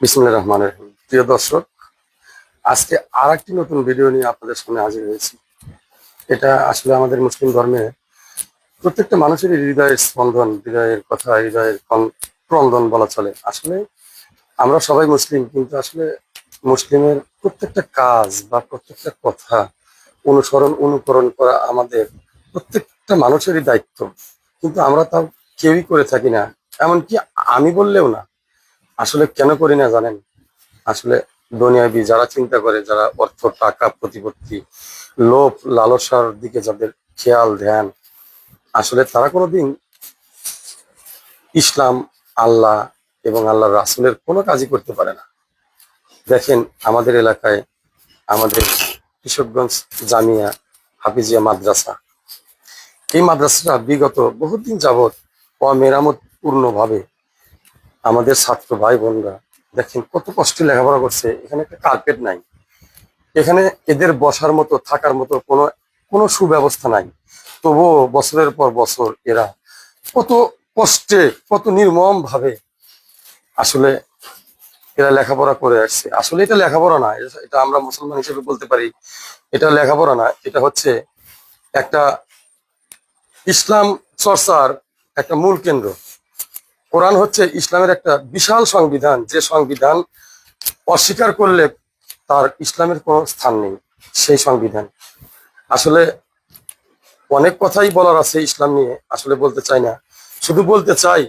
বিসমিল্লাহির রহমানির রহিম। প্রিয় দর্শক, আজকে আর একটি নতুন ভিডিও নিয়ে আপনাদের সামনে হাজির হয়েছি। এটা আসলে আমাদের মুসলিম ধর্মে প্রত্যেকটা মানুষেরই হৃদয়ের স্পন্দন, হৃদয়ের কথা, হৃদয়ের ক্রন্দন বলা চলে। আসলে আমরা সবাই মুসলিম, কিন্তু আসলে মুসলিমের প্রত্যেকটা কাজ বা প্রত্যেকটা কথা অনুকরণ করা আমাদের প্রত্যেকটা মানুষেরই দায়িত্ব, কিন্তু আমরা তাও কেউই করে থাকি না। এমনকি আমি বললেও না। আসলে কেন করি না জানেন? আসলে দুনিয়াবি যারা চিন্তা করে, যারা অর্থ, টাকা, প্রতিপত্তি, লোভ, লালসার দিকে যাদের খেয়াল ধ্যান, আসলে তারা কোনোদিন ইসলাম, আল্লাহ এবং আল্লাহর রাসূলের কোনো কাজই করতে পারে না। দেখেন, আমাদের এলাকায় আমাদের কিশোরগঞ্জ জামিয়া হাফিজিয়া মাদ্রাসা, এই মাদ্রাসাটা বিগত বহুদিন যাবৎ অমেরামত পূর্ণভাবে আমাদের ছাত্র ভাই বোনরা দেখেন কত কষ্টে লেখাপড়া করছে। এখানে একটা কার্পেট নাই, এখানে এদের বসার মতো, থাকার মতো কোনো কোনো সুব্যবস্থা নাই। তবুও বছরের পর বছর এরা কত কষ্টে, কত নির্মম ভাবে আসলে এরা লেখাপড়া করে আসছে। আসলে এটা লেখাপড়া না, এটা আমরা মুসলমান হিসেবে বলতে পারি এটা লেখাপড়া না, এটা হচ্ছে একটা ইসলাম চর্চার একটা মূল কেন্দ্র। কোরআন হচ্ছে ইসলামের একটা বিশাল সংবিধান, যে সংবিধান অস্বীকার করলে তার ইসলামের কোনো স্থান নেই। সেই সংবিধান আসলে অনেক কথাই বলার আছে ইসলাম নিয়ে, আসলে বলতে চাই না। শুধু বলতে চাই,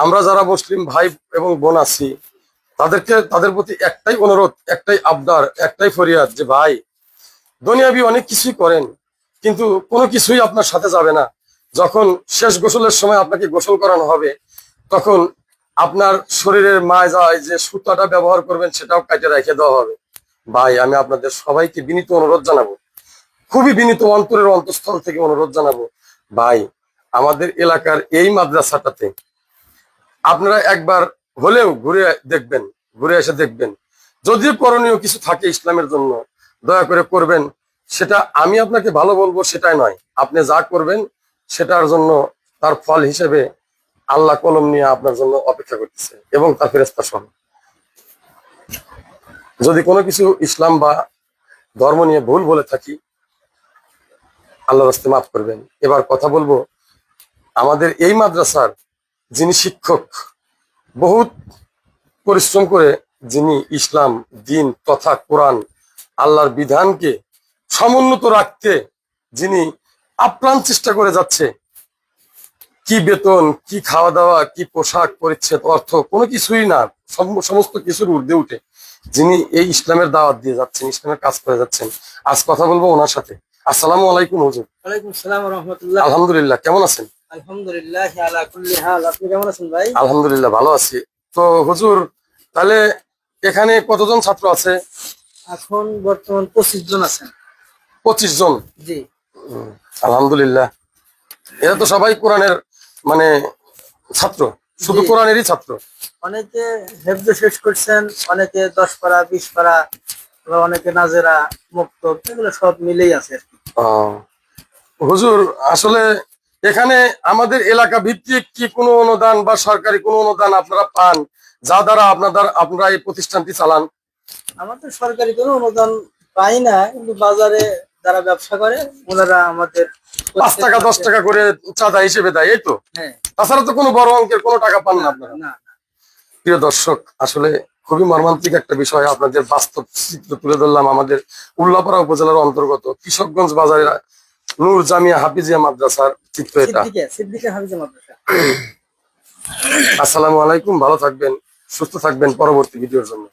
আমরা যারা মুসলিম ভাই এবং বোন আছি তাদের প্রতি একটাই অনুরোধ, একটাই আবদার, একটাই ফরিয়াদ যে ভাই, দুনিয়াবি অনেক কিছুই করেন, কিন্তু কোনো কিছুই আপনার সাথে যাবে না। যখন শেষ গোসলের সময় আপনাকে গোসল করানো হবে, তখন আপনার শরীরের মায় যে সুতাটা ব্যবহার করবেন সেটাও কাটে রেখে দেওয়া হবে। ভাই, আমি আপনাদের সবাইকে বিনীত অনুরোধ জানাবো, খুবই বিনীত অন্তরের অন্তঃস্থল থেকে অনুরোধ জানাবো, ভাই, আমাদের এলাকার এই মাদ্রাসাটাতে আপনারা একবার হলেও ঘুরে এসে দেখবেন। যদিও করণীয় কিছু থাকে ইসলামের জন্য, দয়া করে করবেন। সেটা আমি আপনাকে ভালো বলবো সেটাই নয়, আপনি যা করবেন সেটার জন্য তার ফল হিসেবে আল্লাহ কলম নিয়ে আপনার জন্য অপেক্ষা করতেছে এবং তার ফেরেশতা সহ। যদি কোনো কিছু ইসলাম বা ধর্ম নিয়ে ভুল বলে থাকি, আল্লাহর রাস্তে মাফ করবেন। এবার কথা বলবো আমাদের এই মাদ্রাসার যিনি শিক্ষক, বহুত পরিশ্রম করে যিনি ইসলাম, দিন তথা কোরআন, আল্লাহর বিধানকে সমুন্নত রাখতে যিনি আপ্রাণ চেষ্টা করে যাচ্ছে, কি বেতন, কি খাওয়া দাওয়া, কি পোশাক পরিচ্ছদ, অর্থ, কোনো কিছুই না, সমস্ত কিছুর ঊর্ধ্বে উঠে যিনি এই ইসলামের দাওয়াত দিয়ে যাচ্ছেন, ইসলামের কাজ করে যাচ্ছেন, আজ কথা বলবো ওনার সাথে। আসসালামু আলাইকুম হুজুর। ওয়ালাইকুম সালাম ওয়া রাহমাতুল্লাহ। আলহামদুলিল্লাহ, কেমন আছেন? আলহামদুলিল্লাহ আলা কুল্লি হাল। আপনি কেমন আছেন ভাই? আলহামদুলিল্লাহ, ভালো আছি। তো হুজুর, তাহলে এখানে কতজন ছাত্র আছে? এখন বর্তমান 25 জন আছেন। 25 জন? জি। আলহামদুলিল্লাহ। এরা তো সবাই কোরআনের মানে ছাত্র, শুধু জি। কোরআনেরই ছাত্র। অনেকে হেফজ শেষ করছেন, অনেকে 10 পারা 20 পারা, আবার অনেকে নাজেরা, মুক্তব, এগুলো সব মিলেই আছে আর কি। হুজুর, আসলে এখানে আমাদের এলাকা ভিত্তিক কি কোনো অনুদান বা সরকারি কোনো অনুদান আপনারা পান, যা দ্বারা আপনারা এই প্রতিষ্ঠানটি চালান? আমাদের সরকারি কোনো অনুদান পাই না, কিন্তু বাজারে যারা ব্যবসা করে ওনারা আমাদের 5 টাকা 10 টাকা করে চাঁদা হিসেবে দেয়, এই তো? হ্যাঁ। তাছাড়া তো কোনো বড় অঙ্কের কোনো টাকা পান না আপনারা? না। প্রিয় দর্শক, আসলে খুবই মর্মান্তিক একটা বিষয় আপনাদের বাস্তব চিত্র তুলে ধরলাম। আমাদের উল্লাপাড়া উপজেলার অন্তর্গত কিশোরগঞ্জ বাজারের নূর জামিয়া হাফিজিয়া মাদ্রাসার চিত্র এটা। সিদ্দিকা হাফিজিয়া মাদ্রাসা। আসসালামু আলাইকুম, ভালো থাকবেন, সুস্থ থাকবেন। পরবর্তী ভিডিওর জন্য।